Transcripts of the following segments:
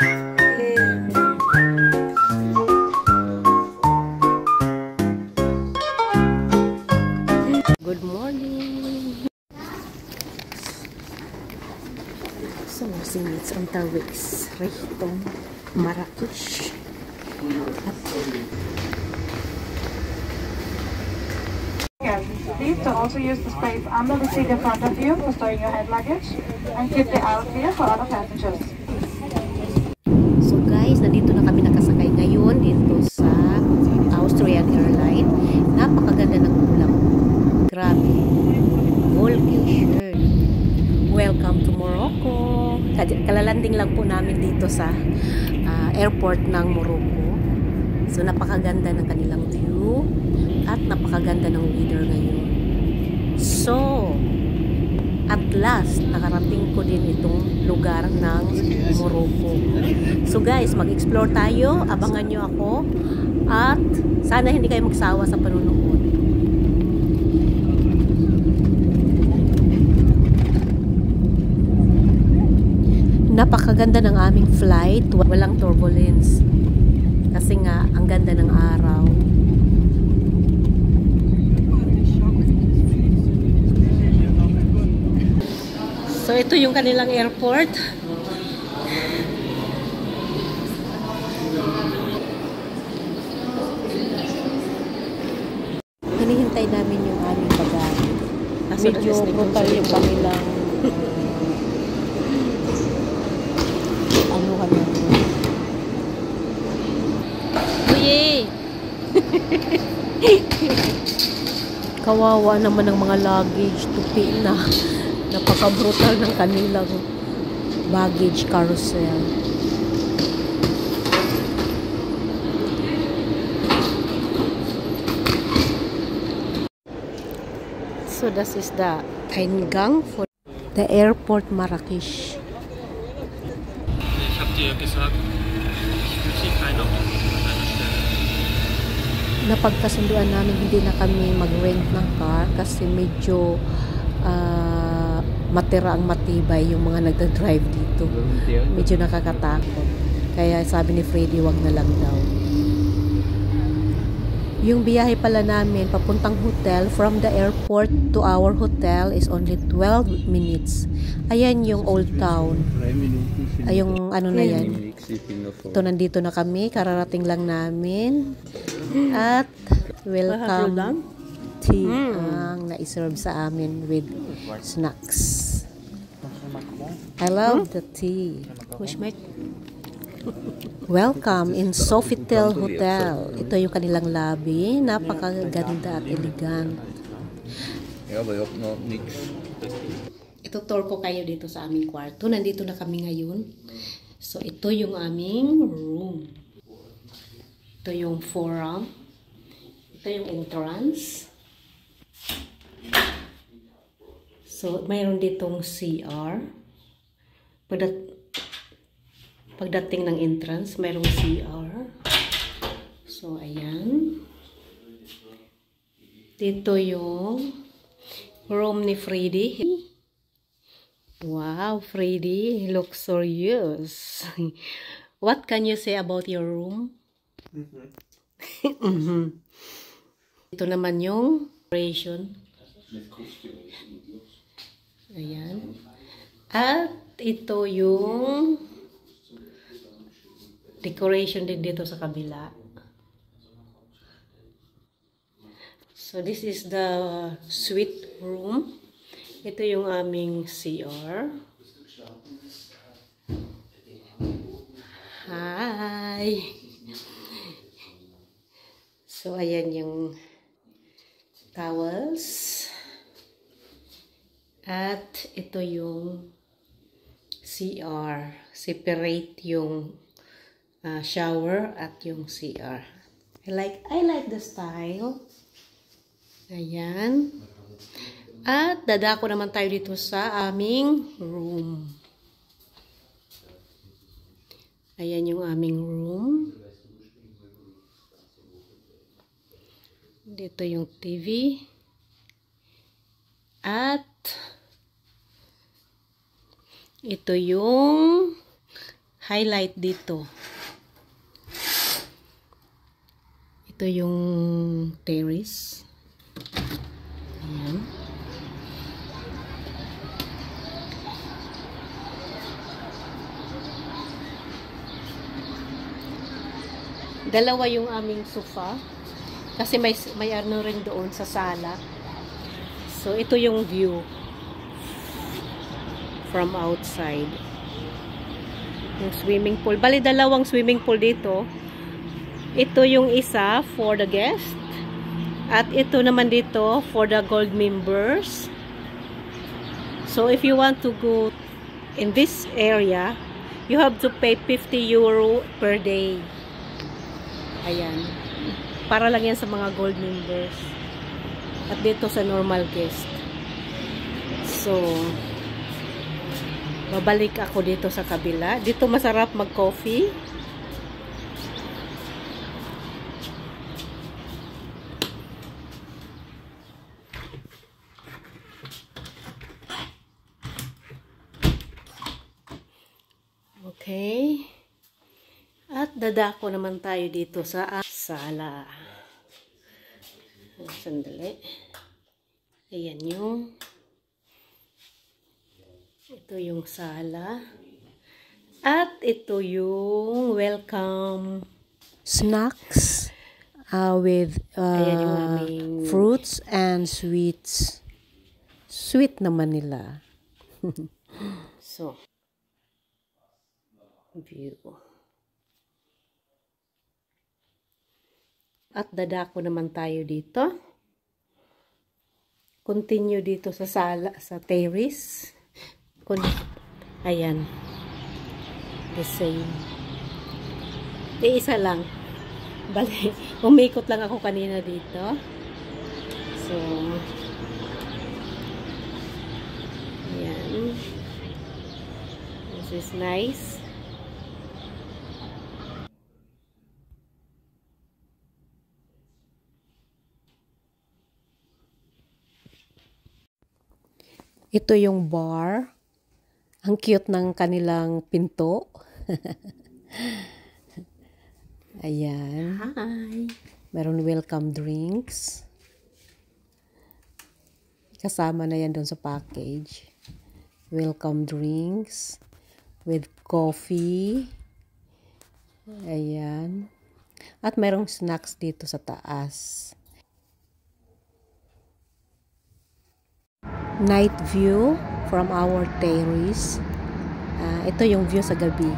Good morning. So, it's on the weeks. Rito, Marrakesh. Please to also use the space under the seat in front of you for storing your hand luggage and keep the aisle clear for other passengers. So guys, nandito na kami nakasakay ngayon dito sa Austrian Airlines. Napakaganda ng ulam. Grabe. Volcation. Welcome to Morocco. Kalalanding lang po namin dito sa airport ng Morocco. So napakaganda ng kanilang view at napakaganda ng weather ngayon. So, at last, nakarating ko din itong lugar ng Morocco. So guys, mag-explore tayo. Abangan nyo ako. At sana hindi kayo magsawa sa panunood. Napakaganda ng aming flight. Walang turbulence. Kasi nga, ang ganda ng araw. So, ito yung kanilang airport. Hinihintay namin yung aming bagahe. Medyo brutal yung kanilang ano ka na. Uye! Kawawa naman ng mga luggage. Tupi na. Napaka-brutal ng kanilang baggage carousel. So this is the Eingang for the airport Marrakesh. Ich habe dir gesagt, ich will sie keiner an einer Stelle. Napagkasunduan namin hindi na kami mag-rent ng car kasi medyo matira ang matibay yung mga nagda-drive dito. Medyo nakakatakot. Kaya sabi ni Freddy, wag na lang daw. Yung biyahe pala namin papuntang hotel from the airport to our hotel is only 12 minutes. Ayan yung Old Town. Ay yung ano na yan. Ito, nandito na kami. Kararating lang namin. At welcome tea ang na-serve sa amin with snacks. I love the tea. Welcome in Sofitel Hotel. Ito yung kanilang lobby. Napakaganda at elegant. Ito-tour ko kayo dito sa aming kwarto. Nandito na kami ngayon. So, ito yung aming room. Ito yung forum. Ito yung entrance. So, mayroon ditong CR. Pagdating ng entrance, mayroong CR. So, ayan. Dito yung room ni Freddy. Wow, Freddy, looks serious. What can you say about your room? Ito naman yung decoration. Ayan. At ito yung decoration din dito sa kabila. So this is the suite room. Ito yung aming CR. Hi! So ayan yung towels. At ito yung CR. Separate yung shower at yung CR. I like the style. Ayan. At dadako naman tayo dito sa aming room. Ayan yung aming room. Dito yung TV. At ito yung highlight dito. Ito yung terrace. Ayan. Dalawa yung aming sofa. Kasi may ano rin doon sa sala. So, ito yung view from outside. Yung swimming pool. Bali, dalawang swimming pool dito. Ito yung isa for the guest. At ito naman dito for the gold members. So, if you want to go in this area, you have to pay 50 euro per day. Ayan. Para lang yan sa mga gold members. At dito sa normal guest. So, babalik ako dito sa kabila. Dito masarap mag-coffee. Okay. At dadako naman tayo dito sa sala. Sandali. Ayan yung ito yung sala. At ito yung welcome snacks with ayan yung aming fruits and sweets. Sweet naman nila. so view. At dadako naman tayo dito. Continue dito sa sala, sa terrace. Ayan. The same. Isa lang. Bali, umikot lang ako kanina dito. So, ayan. This is nice. Ito yung bar. Ang cute ng kanilang pinto. Ayan. Hi. Meron welcome drinks. Kasama na yan doon sa package. Welcome drinks with coffee. Ayan. At merong snacks dito sa taas. Night view from our terrace. Ito yung view sa gabi.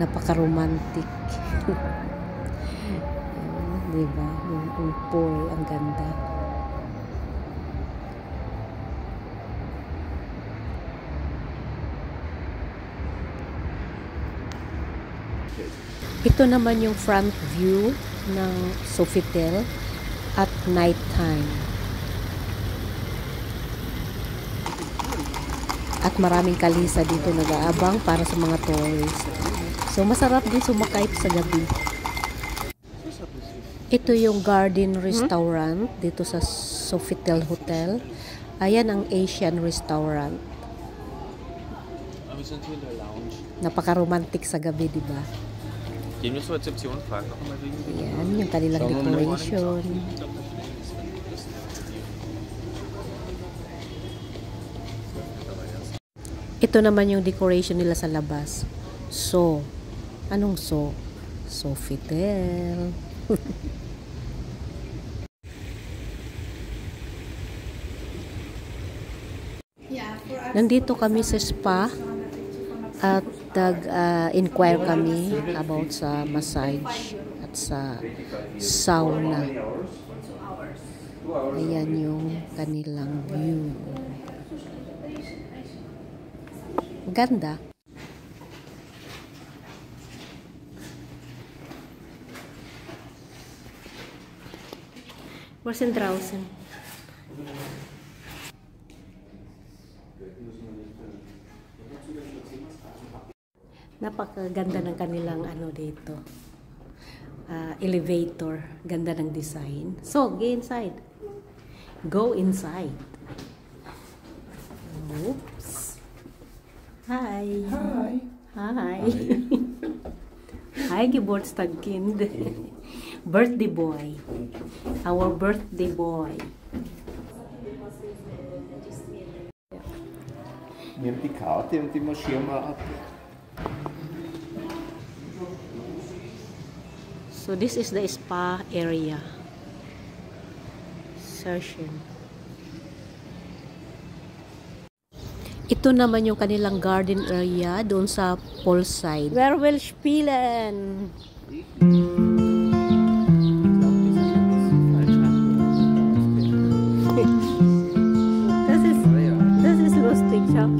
Napaka-romantic. Diba? Yung pool, ang ganda. Ito naman yung front view ng Sofitel at night time. At maraming kalisa dito nag-aabang para sa mga tourists. So masarap din sumakay sa gabi. Ito yung Garden Restaurant dito sa Sofitel Hotel. Ayan ang Asian restaurant. Napaka-romantic sa gabi, di ba? Gehen wir zur Rezeption, fragen noch mal wegen. Ayan, yung kanilang decoration. Ito naman yung decoration nila sa labas. So, anong so? Sofitel. Nandito kami sa spa at nag-inquire kami about sa massage at sa sauna. Ayan yung kanilang view. Ganda. Wir sind draußen. Napakaganda ng kanilang ano dito. Elevator. Ganda ng design. So, go inside. Go inside. Oops. Hi. Hi. Hi. Hi, Geburtstagkind. Birthday boy. Our birthday boy. Nimm die Karte und die marschieren wir ab. So this is the spa area. Session. Ito naman yung kanilang garden area doon sa poolside. Where will spielen? Das ist lustig, schau.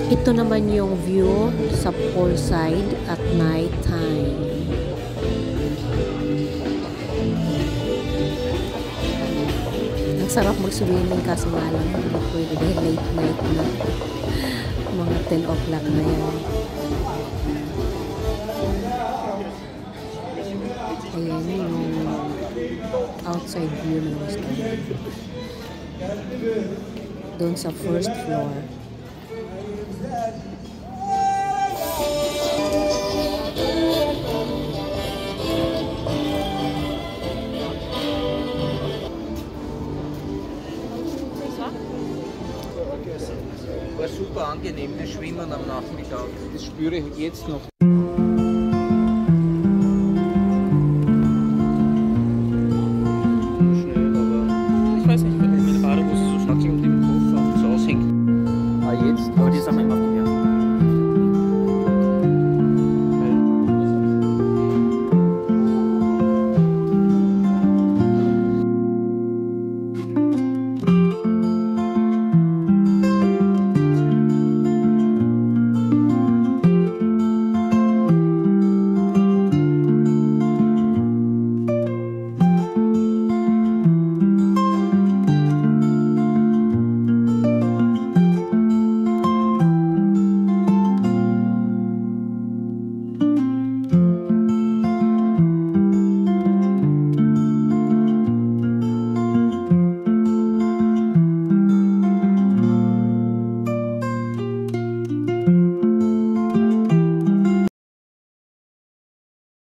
Ito naman yung view sa poolside at night time. Ang sarap mag-swimming kaso nga lang hindi pwede dahil late night na. Mga 10 o'clock na yan. Ayan yung outside view ng restaurant. Doon sa first floor. War super angenehm, das Schwimmen am Nachmittag. Das spüre ich jetzt noch.